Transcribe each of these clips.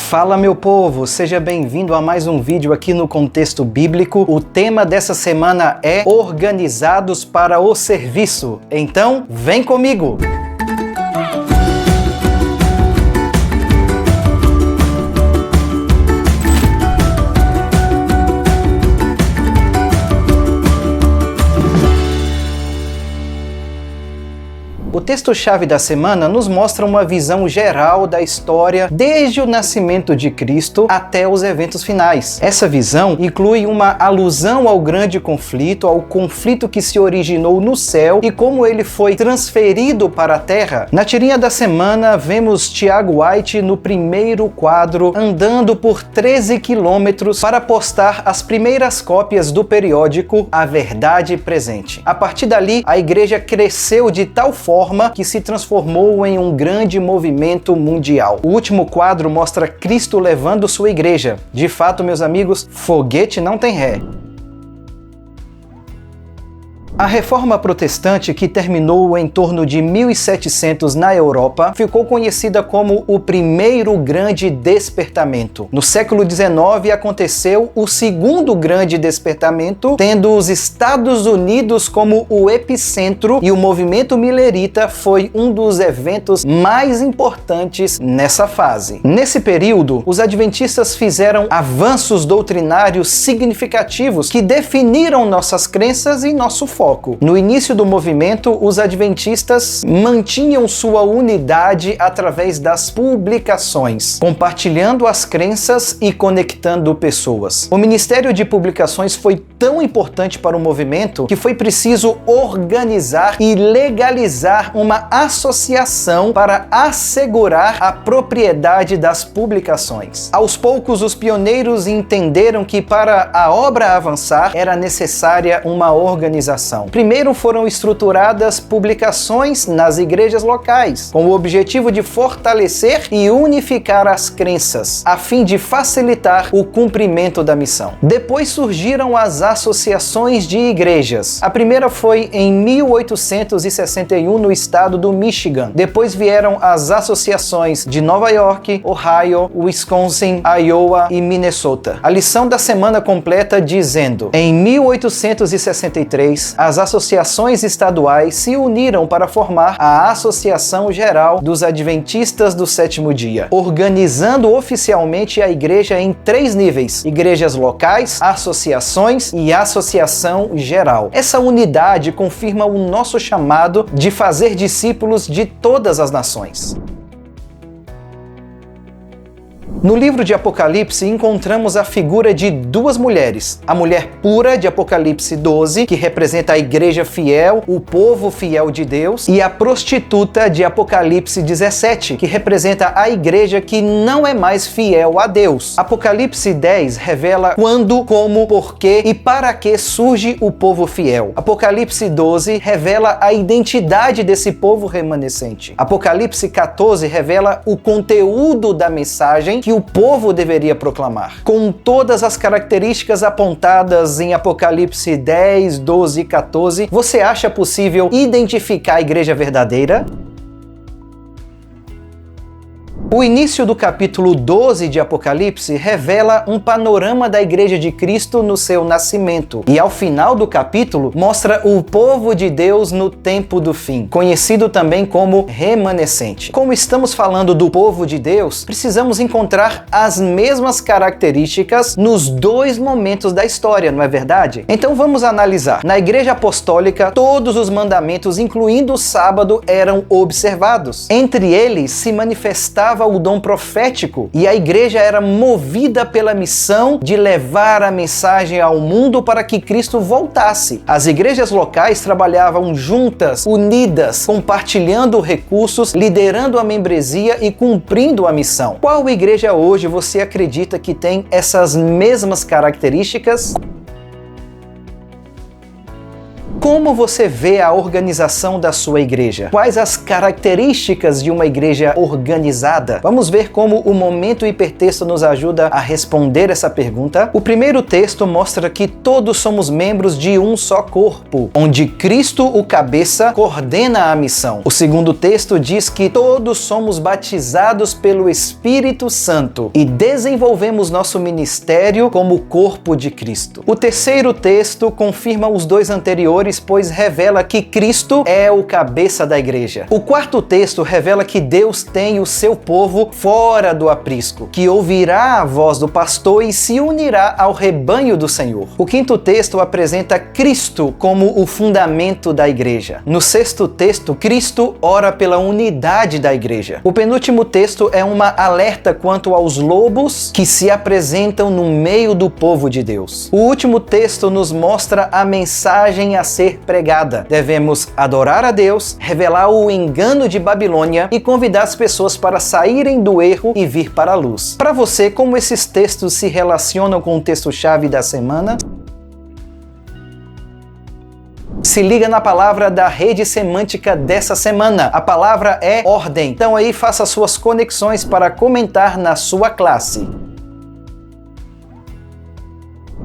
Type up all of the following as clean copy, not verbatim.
Fala, meu povo, seja bem-vindo a mais um vídeo aqui no Contexto Bíblico. O tema dessa semana é Organizados para o Serviço. Então, vem comigo! O texto-chave da semana nos mostra uma visão geral da história desde o nascimento de Cristo até os eventos finais. Essa visão inclui uma alusão ao grande conflito, ao conflito que se originou no céu e como ele foi transferido para a terra. Na tirinha da semana, vemos Tiago White no primeiro quadro andando por 13 quilômetros para postar as primeiras cópias do periódico A Verdade Presente. A partir dali, a igreja cresceu de tal forma que se transformou em um grande movimento mundial. O último quadro mostra Cristo levando sua igreja. De fato, meus amigos, foguete não tem ré. A Reforma Protestante, que terminou em torno de 1700 na Europa, ficou conhecida como o primeiro grande despertamento. No século XIX aconteceu o segundo grande despertamento, tendo os Estados Unidos como o epicentro, e o movimento millerita foi um dos eventos mais importantes nessa fase. Nesse período, os adventistas fizeram avanços doutrinários significativos que definiram nossas crenças e nosso foco. No início do movimento, os adventistas mantinham sua unidade através das publicações, compartilhando as crenças e conectando pessoas. O Ministério de Publicações foi tão importante para o movimento que foi preciso organizar e legalizar uma associação para assegurar a propriedade das publicações. Aos poucos, os pioneiros entenderam que para a obra avançar era necessária uma organização. Primeiro foram estruturadas publicações nas igrejas locais, com o objetivo de fortalecer e unificar as crenças, a fim de facilitar o cumprimento da missão. Depois surgiram as associações de igrejas. A primeira foi em 1861 no estado do Michigan. Depois vieram as associações de Nova York, Ohio, Wisconsin, Iowa e Minnesota. A lição da semana completa dizendo: em 1863, as associações estaduais se uniram para formar a Associação Geral dos Adventistas do Sétimo Dia, organizando oficialmente a igreja em 3 níveis: igrejas locais, associações e associação geral. Essa unidade confirma o nosso chamado de fazer discípulos de todas as nações. No livro de Apocalipse, encontramos a figura de 2 mulheres. A mulher pura de Apocalipse 12, que representa a igreja fiel, o povo fiel de Deus, e a prostituta de Apocalipse 17, que representa a igreja que não é mais fiel a Deus. Apocalipse 10 revela quando, como, porquê e para que surge o povo fiel. Apocalipse 12 revela a identidade desse povo remanescente. Apocalipse 14 revela o conteúdo da mensagem que o povo deveria proclamar. Com todas as características apontadas em Apocalipse 10, 12 e 14, você acha possível identificar a igreja verdadeira? O início do capítulo 12 de Apocalipse revela um panorama da Igreja de Cristo no seu nascimento, e ao final do capítulo mostra o povo de Deus no tempo do fim, conhecido também como remanescente. Como estamos falando do povo de Deus, precisamos encontrar as mesmas características nos 2 momentos da história, não é verdade? Então vamos analisar. Na Igreja Apostólica, todos os mandamentos, incluindo o sábado, eram observados. Entre eles se manifestava o dom profético, e a igreja era movida pela missão de levar a mensagem ao mundo para que Cristo voltasse. As igrejas locais trabalhavam juntas, unidas, compartilhando recursos, liderando a membresia e cumprindo a missão. Qual igreja hoje você acredita que tem essas mesmas características? Como você vê a organização da sua igreja? Quais as características de uma igreja organizada? Vamos ver como o momento hipertexto nos ajuda a responder essa pergunta. O primeiro texto mostra que todos somos membros de um só corpo, onde Cristo, o cabeça, coordena a missão. O segundo texto diz que todos somos batizados pelo Espírito Santo e desenvolvemos nosso ministério como corpo de Cristo. O terceiro texto confirma os dois anteriores, pois revela que Cristo é o cabeça da igreja. O quarto texto revela que Deus tem o seu povo fora do aprisco, que ouvirá a voz do pastor e se unirá ao rebanho do Senhor. O quinto texto apresenta Cristo como o fundamento da igreja. No sexto texto, Cristo ora pela unidade da igreja. O penúltimo texto é uma alerta quanto aos lobos que se apresentam no meio do povo de Deus. O último texto nos mostra a mensagem a ser pregada. Devemos adorar a Deus, revelar o engano de Babilônia e convidar as pessoas para saírem do erro e vir para a luz. Para você, como esses textos se relacionam com o texto-chave da semana? Se liga na palavra da rede semântica dessa semana. A palavra é ordem. Então aí faça suas conexões para comentar na sua classe.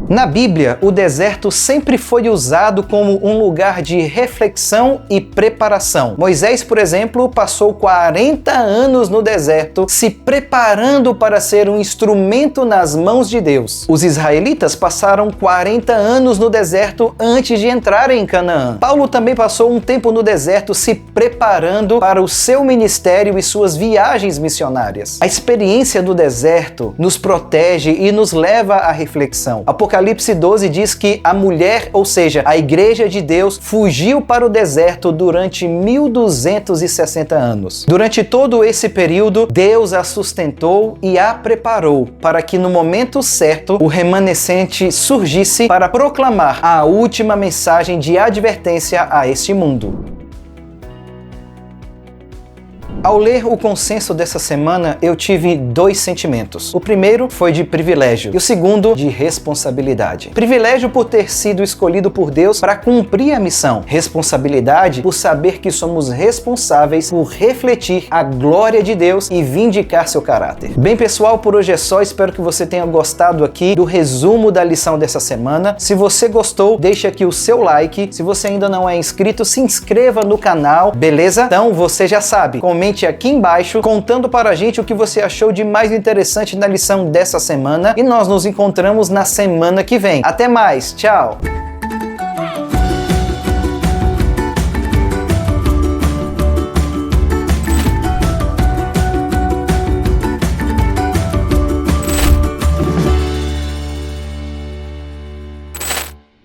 Na Bíblia, o deserto sempre foi usado como um lugar de reflexão e preparação. Moisés, por exemplo, passou 40 anos no deserto se preparando para ser um instrumento nas mãos de Deus. Os israelitas passaram 40 anos no deserto antes de entrarem em Canaã. Paulo também passou um tempo no deserto se preparando para o seu ministério e suas viagens missionárias. A experiência do deserto nos protege e nos leva à reflexão. Apocalipse 12 diz que a mulher, ou seja, a igreja de Deus, fugiu para o deserto durante 1260 anos. Durante todo esse período, Deus a sustentou e a preparou para que no momento certo o remanescente surgisse para proclamar a última mensagem de advertência a este mundo. Ao ler o consenso dessa semana, eu tive dois sentimentos. O primeiro foi de privilégio e o segundo de responsabilidade. Privilégio por ter sido escolhido por Deus para cumprir a missão. Responsabilidade por saber que somos responsáveis por refletir a glória de Deus e vindicar seu caráter. Bem, pessoal, por hoje é só. Espero que você tenha gostado aqui do resumo da lição dessa semana. Se você gostou, deixe aqui o seu like. Se você ainda não é inscrito, se inscreva no canal, beleza? Então você já sabe, comente aqui embaixo contando para a gente o que você achou de mais interessante na lição dessa semana e nós nos encontramos na semana que vem. Até mais, tchau!